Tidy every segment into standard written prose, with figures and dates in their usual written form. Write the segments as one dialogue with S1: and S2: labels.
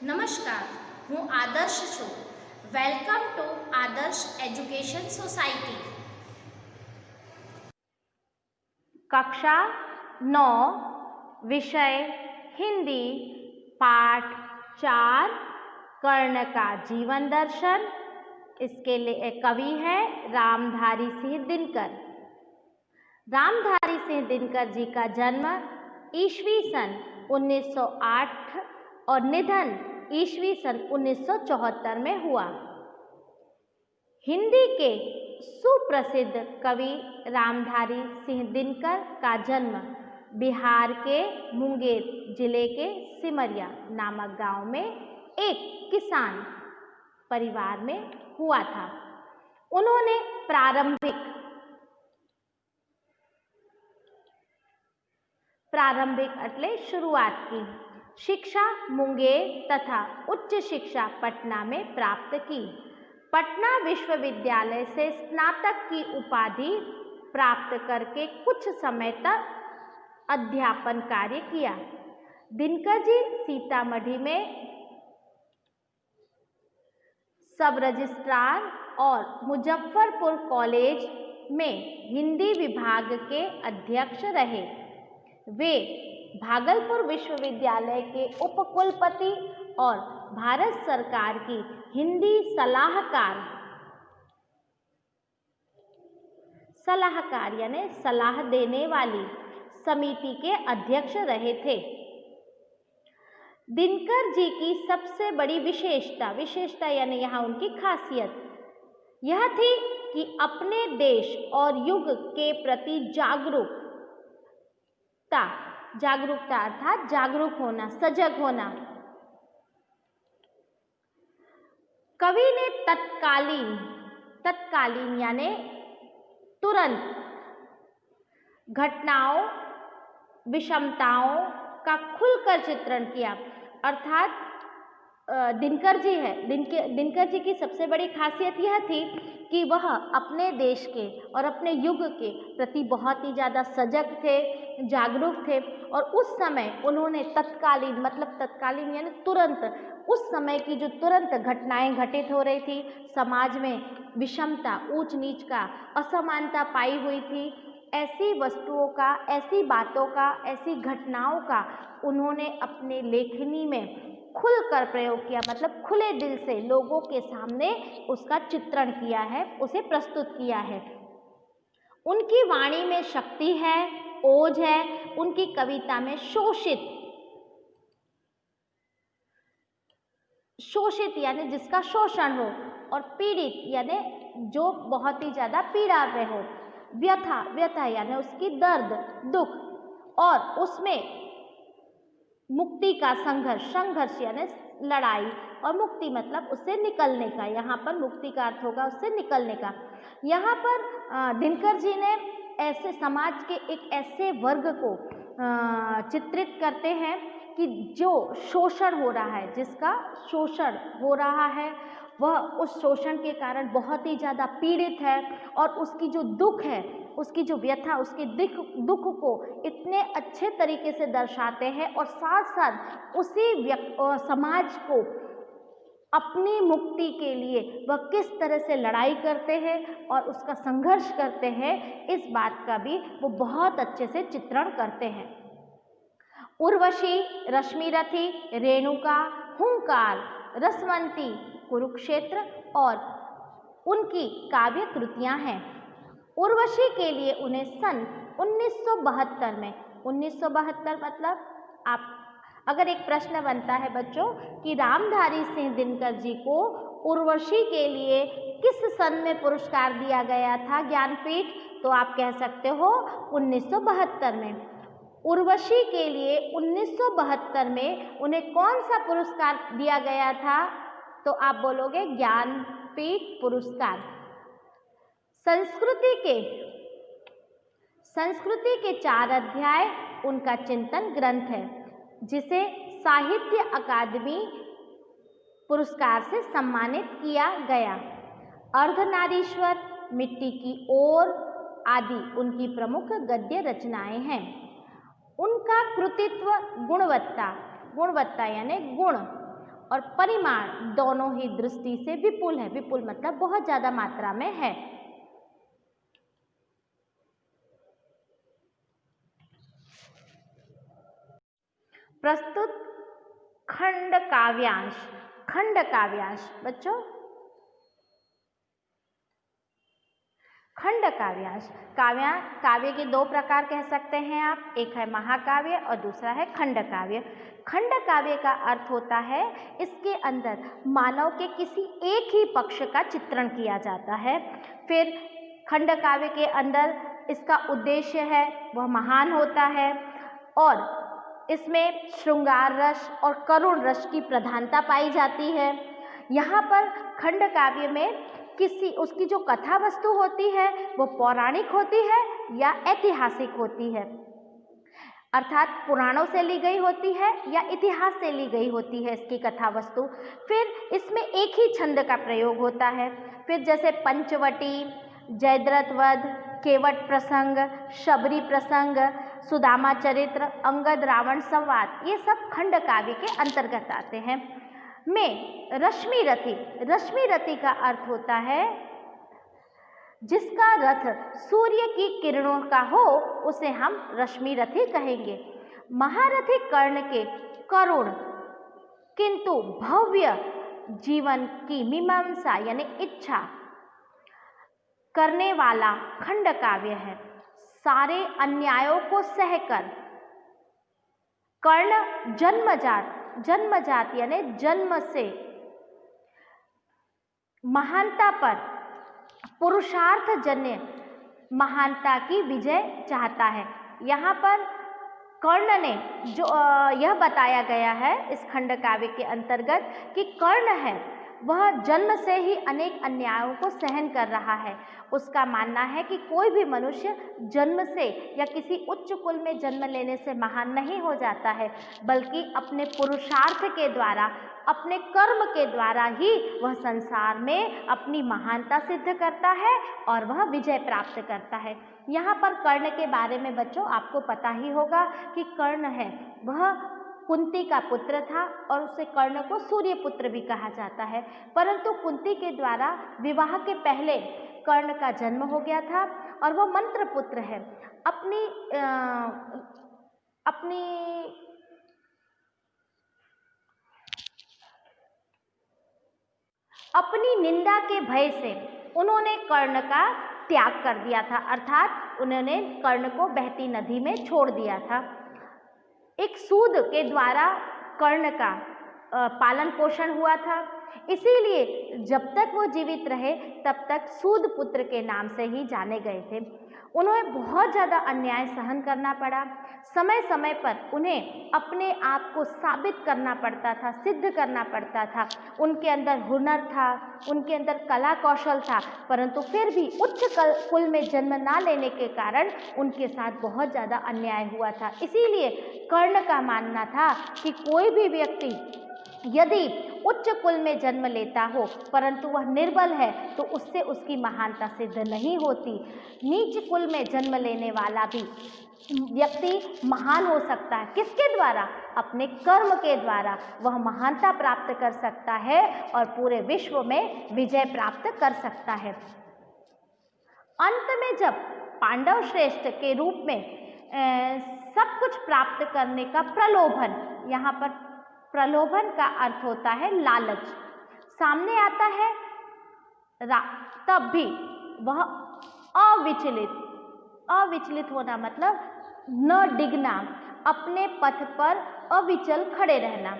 S1: નમસ્કાર, હું આદર્શ છું. વેલકમ ટુ આદર્શ એજ્યુકેશન સોસાયટી.
S2: कक्षा 9 विषय हिंदी पाठ 4 कर्ण का जीवन दर्शन। इसके लिए कवि है रामधारी सिंह दिनकर। रामधारी सिंह दिनकर जी का जन्म ईस्वी सन 1908 और निधन ईस्वी सन 1974 में हुआ। हिंदी के सुप्रसिद्ध कवि रामधारी सिंह दिनकर का जन्म बिहार के मुंगेर जिले के सिमरिया नामक गांव में एक किसान परिवार में हुआ था। उन्होंने प्रारंभिक એટલે शुरुआत की शिक्षा मुंगेर तथा उच्च शिक्षा पटना में प्राप्त की। पटना विश्वविद्यालय से स्नातक की उपाधि प्राप्त करके कुछ समय तक अध्यापन कार्य किया। दिनकर जी सीतामढ़ी में सब रजिस्ट्रार और मुजफ्फरपुर कॉलेज में हिंदी विभाग के अध्यक्ष रहे। वे भागलपुर विश्वविद्यालय के उपकुलपति और भारत सरकार की हिंदी सलाहकार यानी सलाह देने वाली समिति के अध्यक्ष रहे थे। दिनकर जी की सबसे बड़ी विशेषता यानी यहाँ उनकी खासियत यह थी कि अपने देश और युग के प्रति जागरूकता अर्थात जागरूक होना, सजग होना। कवि ने तत्कालीन यानी तुरंत घटनाओं, विषमताओं का खुलकर चित्रण किया। अर्थात दिनकर जी की सबसे बड़ी खासियत यह थी कि वह अपने देश के और अपने युग के प्रति बहुत ही ज़्यादा सजग थे, जागरूक थे। और उस समय उन्होंने तत्कालीन यानी तुरंत उस समय की जो तुरंत घटनाएं घटित हो रही थी, समाज में विषमता, ऊंच नीच का, असमानता पाई हुई थी, ऐसी वस्तुओं का, ऐसी बातों का, ऐसी घटनाओं का उन्होंने अपने लेखनी में खुलकर प्रयोग किया। मतलब खुले दिल से लोगों के सामने उसका चित्रण किया है, उसे प्रस्तुत किया है। उनकी वाणी में शक्ति है, ओज है। उनकी कविता में शोषित यानी जिसका शोषण हो, और पीड़ित यानी जो बहुत ही ज़्यादा पीड़ा में हो, व्यथा यानी उसकी दर्द, दुख, और उसमें मुक्ति का संघर्ष यानी लड़ाई, और मुक्ति मतलब उससे निकलने का। यहाँ पर मुक्ति का अर्थ होगा उससे निकलने का। यहाँ पर दिनकर जी ने ऐसे समाज के एक ऐसे वर्ग को चित्रित करते हैं कि जो शोषण हो रहा है, जिसका शोषण हो रहा है, वह उस शोषण के कारण बहुत ही ज़्यादा पीड़ित है, और उसकी जो दुख है, उसकी जो व्यथा, उसके दुख को इतने अच्छे तरीके से दर्शाते हैं, और साथ साथ उसी समाज को अपनी मुक्ति के लिए वह किस तरह से लड़ाई करते हैं और उसका संघर्ष करते हैं, इस बात का भी वो बहुत अच्छे से चित्रण करते हैं। उर्वशी, रश्मिरथी, रेणुका, हुंकार, रसवंती, कुरुक्षेत्र और उनकी काव्य कृतियां हैं। उर्वशी के लिए उन्हें सन 1972 में 1972 मतलब आप अगर एक प्रश्न बनता है बच्चों कि रामधारी सिंह दिनकर जी को उर्वशी के लिए किस सन में पुरस्कार दिया गया था ज्ञानपीठ, तो आप कह सकते हो 1972 में। उर्वशी के लिए 1972 में उन्हें कौन सा पुरस्कार दिया गया था, तो आप बोलोगे ज्ञानपीठ पुरस्कार। संस्कृति के 4 अध्याय उनका चिंतन ग्रंथ है, जिसे साहित्य अकादमी पुरस्कार से सम्मानित किया गया। अर्धनारीश्वर, मिट्टी की ओर आदि उनकी प्रमुख गद्य रचनाएं हैं। उनका कृतित्व गुणवत्ता यानी गुण और परिमाण दोनों ही दृष्टि से विपुल है। विपुल मतलब बहुत ज़्यादा मात्रा में है। प्रस्तुत खंड काव्यांश। खंड काव्यांश बच्चों, खंड काव्यांश, काव्य के दो प्रकार कह सकते हैं आप, एक है महाकाव्य और दूसरा है खंड काव्य। खंड काव्य का अर्थ होता है इसके अंदर मानव के किसी एक ही पक्ष का चित्रण किया जाता है। फिर खंड काव्य के अंदर इसका उद्देश्य है वह महान होता है और इसमें श्रृंगार रस और करुण रस की प्रधानता पाई जाती है। यहाँ पर खंड काव्य में उसकी जो कथा वस्तु होती है वो पौराणिक होती है या ऐतिहासिक होती है, अर्थात पुराणों से ली गई होती है या इतिहास से ली गई होती है इसकी कथा वस्तु। फिर इसमें एक ही छंद का प्रयोग होता है। फिर जैसे पंचवटी, जयद्रथ वध, केवट प्रसंग, शबरी प्रसंग, सुदामा चरित्र, अंगद रावण संवाद, ये सब खंड काव्य के अंतर्गत आते हैं। में रश्मि रथी, रश्मि रथी का अर्थ होता है जिसका रथ सूर्य की किरणों का हो उसे हम रश्मि रथी कहेंगे। महारथी कर्ण के करुण किंतु भव्य जीवन की मीमांसा यानी इच्छा करने वाला खंड काव्य है। सारे अन्यायों को सहकर कर्ण जन्मजात यानी जन्म से महानता पर पुरुषार्थ जन्य महानता की विजय चाहता है। यहाँ पर कर्ण ने जो यह बताया गया है इस खंड काव्य के अंतर्गत कि कर्ण है वह जन्म से ही अनेक अन्यायों को सहन कर रहा है। उसका मानना है कि कोई भी मनुष्य जन्म से या किसी उच्च कुल में जन्म लेने से महान नहीं हो जाता है, बल्कि अपने पुरुषार्थ के द्वारा, अपने कर्म के द्वारा ही वह संसार में अपनी महानता सिद्ध करता है और वह विजय प्राप्त करता है। यहाँ पर कर्ण के बारे में बच्चों आपको पता ही होगा कि कर्ण है वह कुंती का पुत्र था और उसे कर्ण को सूर्य पुत्र भी कहा जाता है। परंतु कुंती के द्वारा विवाह के पहले कर्ण का जन्म हो गया था और वह मंत्र पुत्र है। अपनी निंदा के भय से उन्होंने कर्ण का त्याग कर दिया था, अर्थात उन्होंने कर्ण को बहती नदी में छोड़ दिया था। एक सूद के द्वारा कर्ण का पालन पोषण हुआ था, इसीलिए जब तक वो जीवित रहे तब तक सूद पुत्र के नाम से ही जाने गए थे। उन्हें बहुत ज़्यादा अन्याय सहन करना पड़ा। समय समय पर उन्हें अपने आप को साबित करना पड़ता था, सिद्ध करना पड़ता था। उनके अंदर हुनर था, उनके अंदर कला कौशल था, परंतु फिर भी उच्च कुल में जन्म ना लेने के कारण उनके साथ बहुत ज़्यादा अन्याय हुआ था। इसीलिए कर्ण का मानना था कि कोई भी व्यक्ति यदि उच्च कुल में जन्म लेता हो परंतु वह निर्बल है तो उससे उसकी महानता सिद्ध नहीं होती। नीच कुल में जन्म लेने वाला भी व्यक्ति महान हो सकता है। किसके द्वारा? अपने कर्म के द्वारा वह महानता प्राप्त कर सकता है और पूरे विश्व में विजय प्राप्त कर सकता है। अंत में जब पांडव श्रेष्ठ के रूप में सब कुछ प्राप्त करने का प्रलोभन, यहाँ पर प्रलोभन का अर्थ होता है लालच, सामने आता है तब भी वह अविचलित होना मतलब न डिगना, अपने पथ पर अविचल खड़े रहना।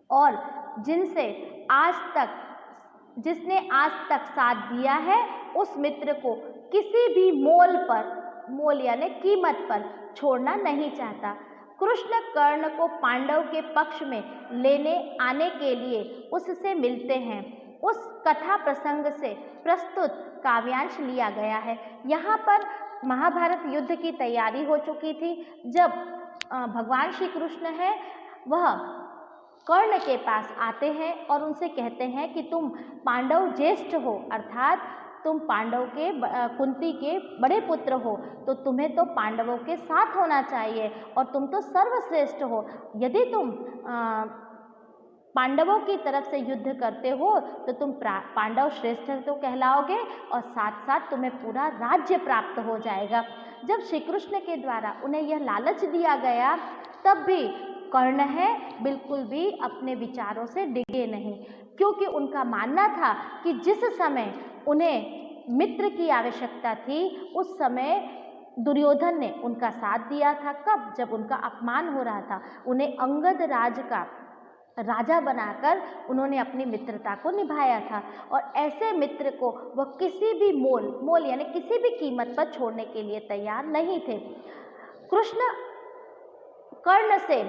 S2: और जिसने आज तक साथ दिया है उस मित्र को किसी भी मोल यानी कीमत पर छोड़ना नहीं चाहता। कृष्ण कर्ण को पांडव के पक्ष में लेने आने के लिए उससे मिलते हैं। उस कथा प्रसंग से प्रस्तुत काव्यांश लिया गया है। यहाँ पर महाभारत युद्ध की तैयारी हो चुकी थी। जब भगवान श्री कृष्ण है वह कर्ण के पास आते हैं और उनसे कहते हैं कि तुम पांडव ज्येष्ठ हो, अर्थात तुम पांडव के कुंती के बड़े पुत्र हो, तो तुम्हें तो पांडवों के साथ होना चाहिए और तुम तो सर्वश्रेष्ठ हो। यदि तुम पांडवों की तरफ से युद्ध करते हो तो तुम पांडव श्रेष्ठ तो कहलाओगे और साथ साथ तुम्हें पूरा राज्य प्राप्त हो जाएगा। जब श्री कृष्ण के द्वारा उन्हें यह लालच दिया गया तब भी कर्ण है बिल्कुल भी अपने विचारों से डिगे नहीं, क्योंकि उनका मानना था कि जिस समय उन्हें मित्र की आवश्यकता थी उस समय दुर्योधन ने उनका साथ दिया था। कब? जब उनका अपमान हो रहा था। उन्हें अंगद राज का राजा बनाकर उन्होंने अपनी मित्रता को निभाया था और ऐसे मित्र को वह किसी भी मोल यानी किसी भी कीमत पर छोड़ने के लिए तैयार नहीं थे। कृष्ण कर्ण से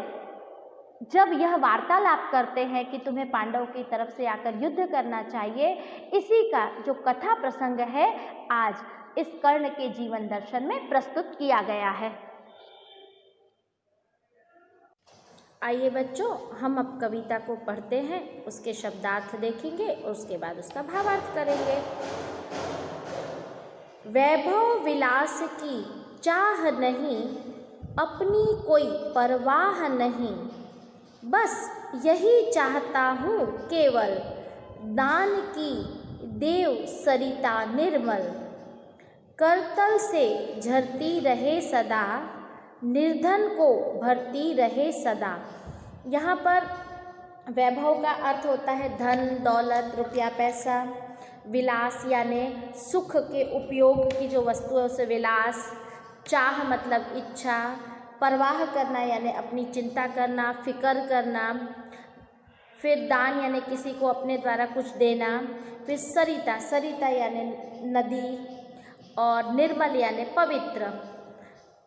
S2: जब यह वार्तालाप करते हैं कि तुम्हें पांडव की तरफ से आकर युद्ध करना चाहिए, इसी का जो कथा प्रसंग है आज इस कर्ण के जीवन दर्शन में प्रस्तुत किया गया है।
S1: आइए बच्चों, हम अब कविता को पढ़ते हैं, उसके शब्दार्थ देखेंगे और उसके बाद उसका भावार्थ करेंगे। वैभव विलास की चाह नहीं, अपनी कोई परवाह नहीं, बस यही चाहता हूँ केवल, दान की देव सरिता निर्मल, करतल से झरती रहे सदा, निर्धन को भरती रहे सदा। यहाँ पर वैभव का अर्थ होता है धन दौलत रुपया पैसा। विलास यानी सुख के उपयोग की जो वस्तु है उसे विलास। चाह मतलब इच्छा। परवाह करना यानी अपनी चिंता करना, फिक्र करना। फिर दान यानी किसी को अपने द्वारा कुछ देना। फिर सरिता, सरिता यानी नदी। और निर्मल यानी पवित्र।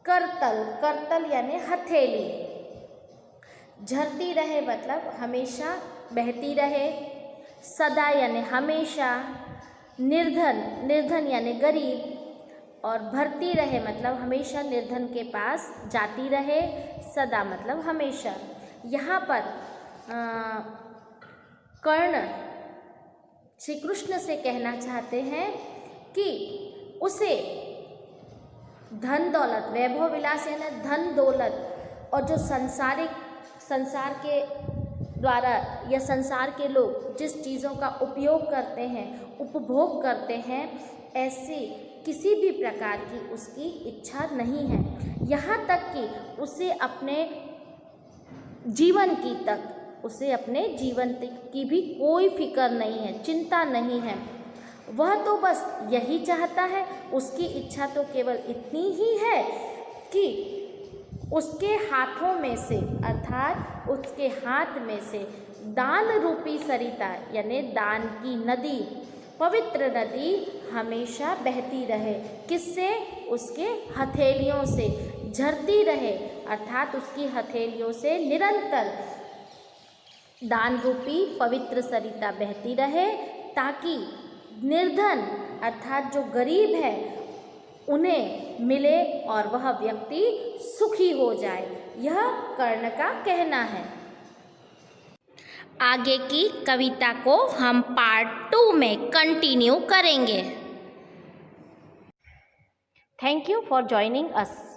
S1: करतल, करतल यानी हथेली। झरती रहे मतलब हमेशा बहती रहे। सदा यानी हमेशा। निर्धन, निर्धन यानी गरीब। और भरती रहे मतलब हमेशा निर्धन के पास जाती रहे। सदा मतलब हमेशा। यहाँ पर कर्ण श्री कृष्ण से कहना चाहते हैं कि उसे धन दौलत, वैभव विलास यानी धन दौलत और जो संसार के द्वारा या संसार के लोग जिस चीज़ों का उपयोग करते हैं, उपभोग करते हैं, ऐसी किसी भी प्रकार की उसकी इच्छा नहीं है। यहाँ तक कि उसे अपने जीवन की भी कोई फिक्र नहीं है, चिंता नहीं है। वह तो बस यही चाहता है, उसकी इच्छा तो केवल इतनी ही है कि उसके हाथों में से अर्थात उसके हाथ में से दान रूपी सरिता यानी दान की नदी, पवित्र नदी हमेशा बहती रहे। किससे? उसके हथेलियों से झरती रहे अर्थात उसकी हथेलियों से निरंतर दान रूपी पवित्र सरिता बहती रहे, ताकि निर्धन अर्थात जो गरीब है उन्हें मिले और वह व्यक्ति सुखी हो जाए। यह कर्ण का कहना है। आगे की कविता को हम पार्ट 2 में कंटिन्यू करेंगे।
S2: Thank you for joining us.